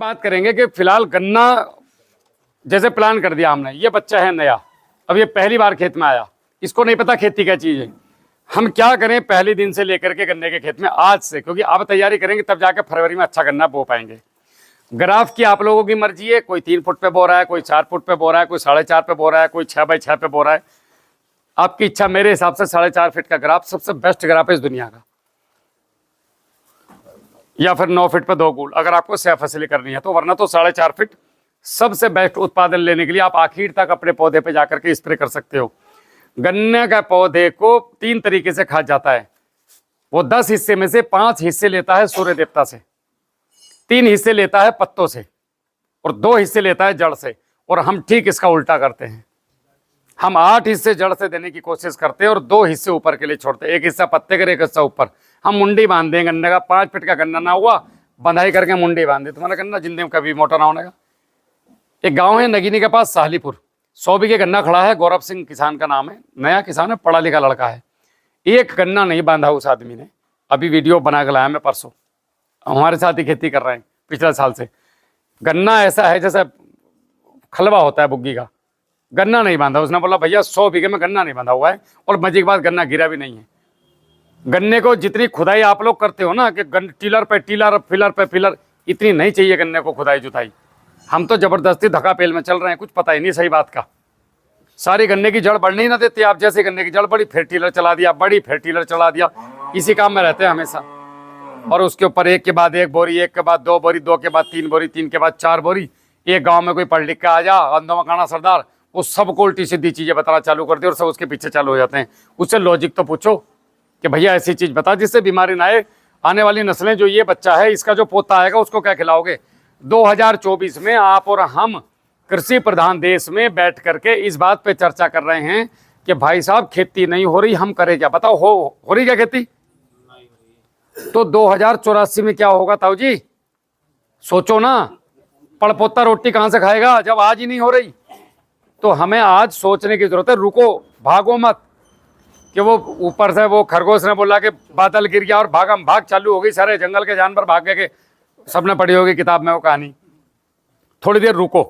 बात करेंगे कि फिलहाल गन्ना जैसे प्लान कर दिया हमने, ये बच्चा है नया, अब ये पहली बार खेत में आया, इसको नहीं पता खेती क्या चीज़ है। हम क्या करें, पहले दिन से लेकर के गन्ने के खेत में आज से, क्योंकि अब तैयारी करेंगे तब जाके फरवरी में अच्छा गन्ना बो पाएंगे। ग्राफ की आप लोगों की मर्जी है, कोई 3 फुट पे बो रहा है, कोई 4 फुट पे बो रहा है, कोई 4.5 पे बो रहा है, कोई 6 बाई 6 पे बो रहा है, आपकी इच्छा। मेरे हिसाब से 4.5 फीट का ग्राफ सबसे बेस्ट ग्राफ है इस दुनिया का, या फिर 9 फीट पे 2 गुल, अगर आपको सह फसली करनी है तो। वरना तो 4.5 फीट सबसे बेस्ट उत्पादन लेने के लिए आप आखिर तक अपने पौधे पे जाकर के स्प्रे कर सकते हो। गन्ने का पौधे को 3 तरीके से खाद जाता है। वो 10 हिस्से में से 5 हिस्से लेता है सूर्य देवता से, 3 हिस्से लेता है पत्तों से, और 2 हिस्से लेता है जड़ से। और हम ठीक इसका उल्टा करते हैं, हम 8 हिस्से जड़ से देने की कोशिश करते हैं और 2 हिस्से ऊपर के लिए छोड़ते हैं, 1 हिस्सा पत्ते का, 1 हिस्सा ऊपर। हम मुंडी बांध दें गन्ने का, 5 फीट का गन्ना ना हुआ, बंधाई करके मुंडी बांध दे, तुम्हारा गन्ना जिंदगी में कभी मोटा ना होने का। एक गांव है नगीनी के पास साहलीपुर, 100 बीघे गन्ना खड़ा है, गौरव सिंह किसान का नाम है, नया किसान है, पढ़ा लिखा लड़का है। एक गन्ना नहीं बांधा उस आदमी ने, अभी वीडियो बना के लाया मैं परसों, हमारे साथ ही खेती कर रहे हैं पिछले साल से। गन्ना ऐसा है जैसे खलवा होता है बुग्गी का, गन्ना नहीं बांधा। उसने बोला भैया 100 बीघे में गन्ना नहीं बांधा हुआ है, और मजे की बात गन्ना गिरा भी नहीं है। गन्ने को जितनी खुदाई आप लोग करते हो ना कि टीलर पे टीलर, फिलर पे फिलर, इतनी नहीं चाहिए गन्ने को खुदाई जुताई। हम तो जबरदस्ती धक्का पेल में चल रहे हैं, कुछ पता ही नहीं सही बात का। सारी गन्ने की जड़ बढ़ने ही ना देते आप, जैसे गन्ने की जड़ बढ़ी फिर टीलर चला दिया, बढ़ी फिर टीलर चला दिया, इसी काम में रहते हैं हमेशा। और उसके ऊपर एक के बाद एक बोरी, एक के बाद 2 बोरी, 2 के बाद 3 बोरी, 3 के बाद 4 बोरी। एक गांव में कोई पढ़ लिख के आ जा, अंधो मकाना सरदार, वो सबको उल्टी सीधी चीज़ें बताना चालू कर दी और सब उसके पीछे चालू हो जाते हैं। उससे लॉजिक तो पूछो कि भैया ऐसी चीज़ बता जिससे बीमारी ना आए। आने वाली नस्लें, जो ये बच्चा है इसका जो पोता आएगा उसको क्या खिलाओगे? 2024 में आप और हम कृषि प्रधान देश में बैठ करके इस बात पे चर्चा कर रहे हैं कि भाई साहब खेती नहीं हो रही, हम करें क्या? बताओ, हो रही क्या खेती? तो 2084 में क्या होगा ताऊ जी? सोचो ना, पड़पोता रोटी कहां से खाएगा जब आज ही नहीं हो रही? तो हमें आज सोचने की जरूरत है। रुको, भागो मत कि वो ऊपर से वो खरगोश ने बोला कि बादल गिर गया और भागम भाग चालू हो गई, सारे जंगल के जानवर भाग गए। के सबने पढ़ी होगी किताब में वो कहानी। थोड़ी देर रुको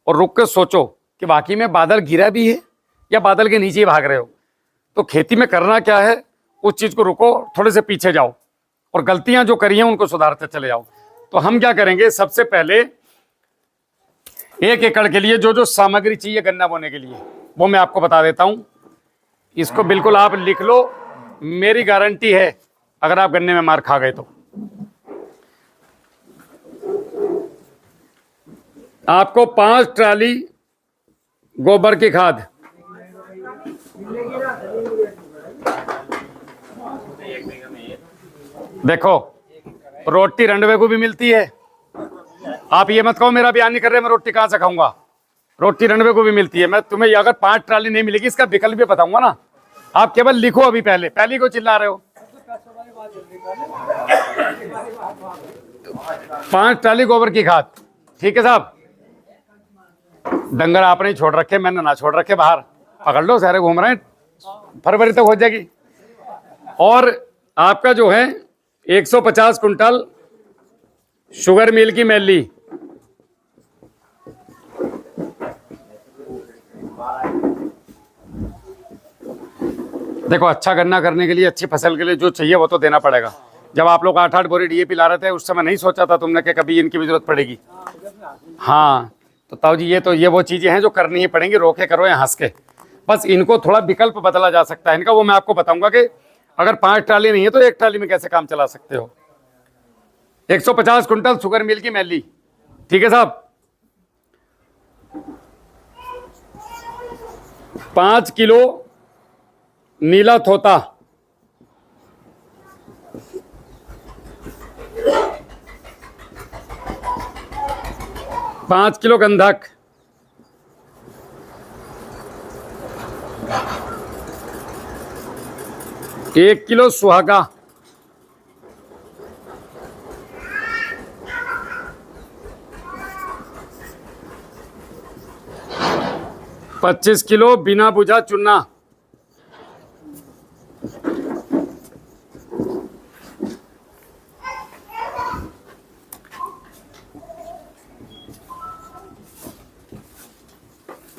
और रुक के सोचो कि वाकई में बादल गिरा भी है या बादल के नीचे ही भाग रहे हो। तो खेती में करना क्या है, उस चीज़ को रुको, थोड़े से पीछे जाओ और गलतियां जो करी हैं उनको सुधारते चले जाओ। तो हम क्या करेंगे, सबसे पहले 1 एकड़ के लिए जो जो सामग्री चाहिए गन्ना बोने के लिए वो मैं आपको बता देता हूं। इसको बिल्कुल आप लिख लो, मेरी गारंटी है अगर आप गन्ने में मार खा गए तो। आपको 5 ट्राली गोबर की खाद, देखो रोटी रंडवे को भी मिलती है। आप ये मत कहो मेरा बयान नहीं कर रहे, मैं रोटी कहां से खाऊंगा। रोटी रंडवे को भी मिलती है। मैं तुम्हें अगर 5 ट्राली नहीं मिलेगी इसका विकल्प भी बताऊंगा ना। आप केवल लिखो, अभी पहली को चिल्ला रहे हो। 5 ट्राली गोबर की खाद, ठीक है साहब। डंगर आपने छोड़ रखे, मैंने ना छोड़ रखे, बाहर पकड़ लो, सारे घूम रहे हैं, फरवरी तक हो जाएगी। और आपका जो है 150 कुंटल शुगर मिल की मैली, देखो अच्छा गन्ना करने के लिए, अच्छी फसल के लिए जो चाहिए वो तो देना पड़ेगा। जब आप लोग 8-8 बोरी डीएपी ला रहे थे उस समय नहीं सोचा था तुमने कि कभी इनकी भी जरूरत पड़ेगी। हाँ तो ताऊ जी ये वो चीज़ें हैं जो करनी ही पड़ेंगी, रोके करो या हंस के। बस इनको थोड़ा विकल्प बदला जा सकता है इनका, वो मैं आपको बताऊंगा कि अगर 5 ट्राली नहीं है तो 1 ट्राली में कैसे काम चला सकते हो। 150 कुंटल शुगर मिल की मैली, ठीक है साहब। 5 किलो नीला थोता, 5 किलो गंधक, 1 किलो सुहागा, 25 किलो बिना बुझा चुना, 1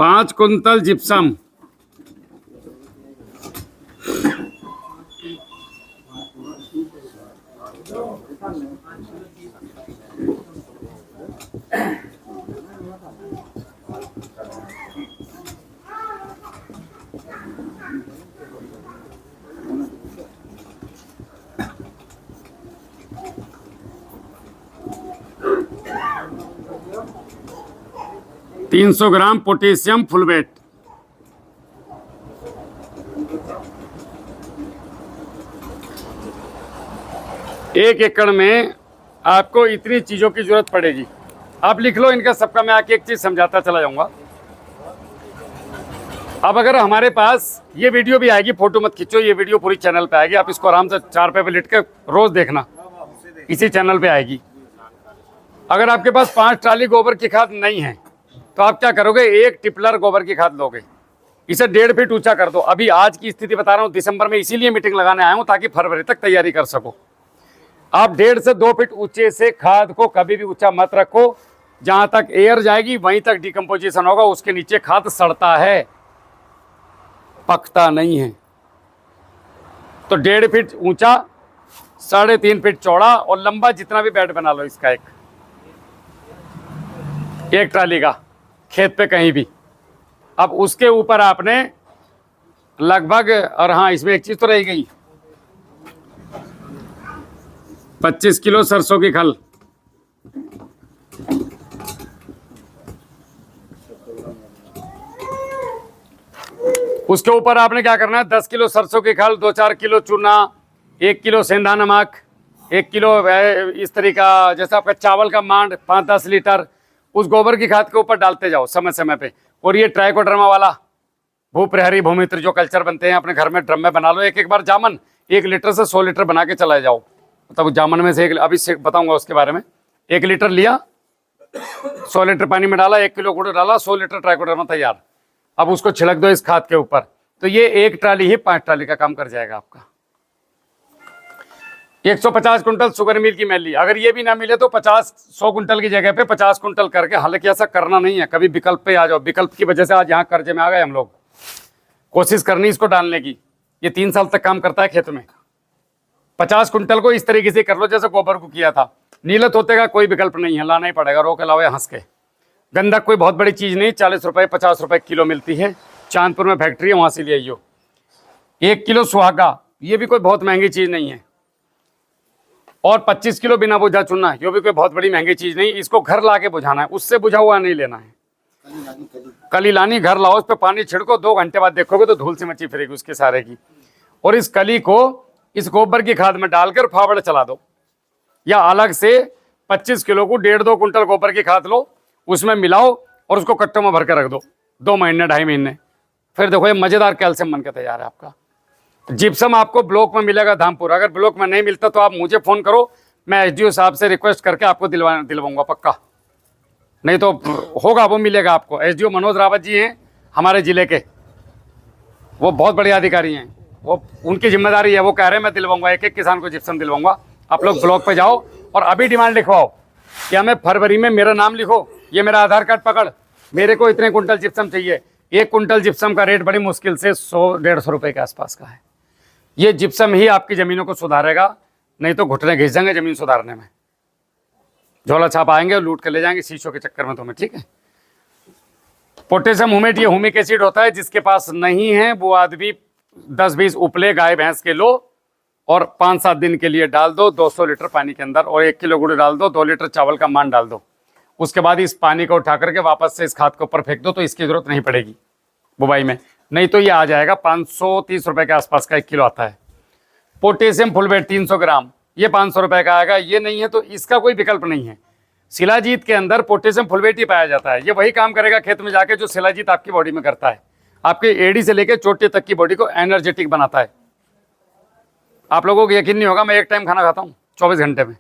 5 कुंतल जिप्सम। तीन 300 ग्राम पोटेशियम फुलवेट। एक एकड़ में आपको इतनी चीजों की जरूरत पड़ेगी। आप लिख लो इनका सबका, मैं आके एक चीज समझाता चला जाऊंगा। अब अगर हमारे पास ये वीडियो भी आएगी, फोटो मत खींचो, ये वीडियो पूरी चैनल पे आएगी, आप इसको आराम से 4 पे लिट के रोज देखना, इसी चैनल पे आएगी। अगर आपके पास 5 ट्राली गोबर की खाद नहीं है तो आप क्या करोगे, 1 टिपलर गोबर की खाद लोगे, इसे 1.5 फीट ऊंचा कर दो। अभी आज की स्थिति बता रहा हूँ, दिसंबर में इसीलिए मीटिंग लगाने आया हूँ ताकि फरवरी तक तैयारी कर सको। आप 1.5 से 2 फीट ऊंचे से खाद को कभी भी ऊंचा मत रखो, जहां तक एयर जाएगी वहीं तक डिकम्पोजिशन होगा, उसके नीचे खाद सड़ता है, पकता नहीं है। तो 1.5 फीट ऊंचा, 3.5 फीट चौड़ा और लंबा जितना भी बेड बना लो इसका, एक ट्राली का खेत पे कहीं भी। अब उसके ऊपर आपने लगभग, और हाँ इसमें एक चीज तो रह गई, 25 किलो सरसों की खल, उसके ऊपर आपने क्या करना है, 10 किलो सरसों की खल, 2-4 किलो चूना, 1 किलो सेंधा नमक, 1 किलो इस तरीका, जैसा आपका चावल का मांड 5-10 लीटर, उस गोबर की खाद के ऊपर डालते जाओ समय समय पे। और ये ट्राइकोडर्मा वाला भूप्रहरी भूमित्र जो कल्चर बनते हैं अपने घर में ड्रम में बना लो, एक बार जामन 1 लीटर से 100 लीटर बना के चलाए जाओ। तब जामन में से अभी से बताऊंगा उसके बारे में। 1 लीटर लिया, 100 लीटर पानी में डाला, 1 किलो गुड़ डाला, 100 लीटर ट्राइकोडर्मा तैयार। अब उसको छिड़क दो इस खाद के ऊपर, तो ये 1 ट्राली ही 5 ट्राली का काम कर जाएगा आपका। 150 कुंटल शुगर मिल की मैली, अगर ये भी ना मिले तो 100 कुंटल की जगह पे 50 कुंटल करके, हालांकि ऐसा करना नहीं है, कभी विकल्प पे आ जाओ, विकल्प की वजह से आज यहाँ कर्जे में आ गए हम लोग। कोशिश करनी इसको डालने की, ये 3 साल तक काम करता है खेत में। 50 कुंटल को इस तरीके से कर लो जैसे गोबर को किया था। नीलत होते का कोई विकल्प नहीं है, लाना ही पड़ेगा, रो के लाओ हंस के। गंधक कोई बहुत बड़ी चीज नहीं, 40 रुपए 50 रुपए किलो मिलती है, चांदपुर में फैक्ट्री है, वहां से ले आइयो। 1 किलो सुहागा, ये भी कोई बहुत महंगी चीज नहीं है। और 25 किलो बिना बुझा चुनना, ये भी कोई बहुत बड़ी महंगी चीज नहीं, इसको घर ला के बुझाना है, उससे बुझा हुआ नहीं लेना है। कली लानी, घर लाओ, उस पर पानी छिड़को, 2 घंटे बाद देखोगे तो धूल से मची फिरेगी उसके सारे की। और इस कली को इस गोबर की खाद में डालकर फावड़ चला दो, या अलग से 25 किलो को 1.5-2 कुंटल गोबर की खाद लो, उसमें मिलाओ और उसको कट्टों में भर के रख दो 2 महीने 2.5 महीने, फिर देखो ये मजेदार कैल्शियम बन के तैयार है आपका। जिप्सम आपको ब्लॉक में मिलेगा धामपुर, अगर ब्लॉक में नहीं मिलता तो आप मुझे फ़ोन करो, मैं एसडीओ साहब से रिक्वेस्ट करके आपको दिलवाऊंगा पक्का, नहीं तो होगा, वो मिलेगा आपको। एसडीओ मनोज रावत जी हैं हमारे ज़िले के, वो बहुत बड़े अधिकारी हैं, वो उनकी जिम्मेदारी है, वो कह रहे हैं मैं दिलवाऊंगा, एक किसान को जिप्सम दिलवाऊंगा। आप लोग ब्लॉक पे जाओ और अभी डिमांड लिखवाओ कि हमें फरवरी में मेरा नाम लिखो, ये मेरा आधार कार्ड पकड़, मेरे को इतने कुंटल जिप्सम चाहिए। 1 कुंटल जिप्सम का रेट बड़ी मुश्किल से 100-150 रुपये के आसपास का है। ये जिप्सम ही आपकी ज़मीनों को सुधारेगा, नहीं तो घुटने घिस जाएंगे ज़मीन सुधारने में, झोला छाप आएंगे और लूट कर ले जाएंगे शीशों के चक्कर में तुम्हें, ठीक है। पोटेशियम ह्यूमेट, ये ह्यूमिक एसिड होता है, जिसके पास नहीं है वो आदमी 10-20 उपले गाय भैंस के लो और 5-7 दिन के लिए डाल दो 200 लीटर पानी के अंदर, और 1 किलो गुड़ डाल दो, 2 लीटर चावल का मान डाल दो। उसके बाद इस पानी को उठा करके वापस से इस खाद के ऊपर फेंक दो, तो इसकी जरूरत नहीं पड़ेगी बुवाई में, नहीं तो ये आ जाएगा 530 रुपये के आसपास का 1 किलो आता है। पोटेशियम फुलवेट 300 ग्राम, ये 500 रुपये का आएगा। ये नहीं है तो इसका कोई विकल्प नहीं है। शिलाजीत के अंदर पोटेशियम फुलवेट ही पाया जाता है, ये वही काम करेगा खेत में जाके जो शिलाजीत आपकी बॉडी में करता है, आपके एड़ी से लेकर चोटी तक की बॉडी को एनर्जेटिक बनाता है। आप लोगों को यकीन नहीं होगा, मैं एक टाइम खाना खाता हूँ 24 घंटे में।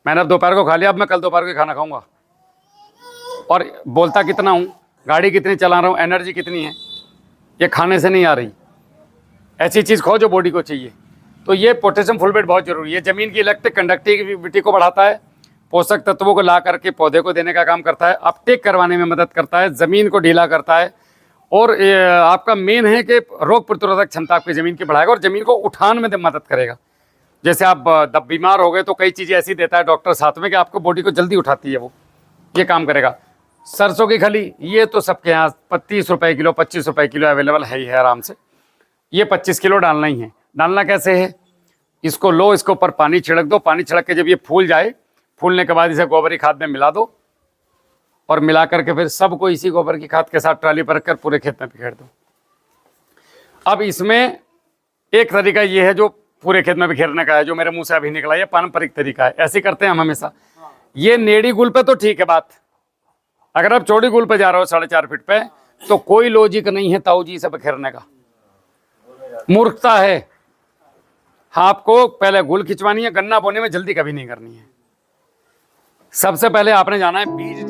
मैंने अब दोपहर को खा लिया, अब मैं कल दोपहर को खाना खाऊंगा। और बोलता कितना हूँ, गाड़ी कितनी चला रहा हूँ, एनर्जी कितनी है, ये खाने से नहीं आ रही। ऐसी चीज़ खाओ जो बॉडी को चाहिए। तो ये पोटेशियम फुलवेट बहुत जरूरी है, ज़मीन की इलेक्ट्रिक कंडक्टिविटी को बढ़ाता है, पोषक तत्वों को ला करके पौधे को देने का काम करता है, अपटेक करवाने में मदद करता है, ज़मीन को ढीला करता है, और आपका मेन है कि रोग प्रतिरोधक क्षमता आपकी ज़मीन की बढ़ाएगा और ज़मीन को उठान में मदद करेगा। जैसे आप बीमार हो गए तो कई चीज़ें ऐसी देता है डॉक्टर साथ में कि आपको बॉडी को जल्दी उठाती है, वो ये काम करेगा। सरसों की खली, ये तो सबके यहाँ 30 रुपये किलो 25 रुपये किलो अवेलेबल है ही है आराम से। ये 25 किलो डालना ही है। डालना कैसे है, इसको लो, इसके ऊपर पानी छिड़क दो, पानी छिड़क के जब ये फूल जाए, फूलने के बाद इसे गोबर की खाद में मिला दो, और मिला करके फिर सबको इसी गोबर की खाद के साथ ट्राली पर रखकर पूरे खेत में बिखेर दो। अब इसमें एक तरीका ये है जो पूरे खेत में बिखेरने का है, जो मेरे मुंह से अभी निकला, ये पारंपरिक तरीका है, ऐसे करते हैं हम हमेशा। ये नेड़ी गुल पे तो ठीक है बात, अगर आप चौड़ी गुल पे जा रहे हो 4.5 फीट पे, तो कोई लॉजिक नहीं है ताऊ जी से बिखेरने का, मूर्खता है। आपको पहले गुल खिंचवानी है, गन्ना बोने में जल्दी कभी नहीं करनी है। सबसे पहले आपने जाना है बीज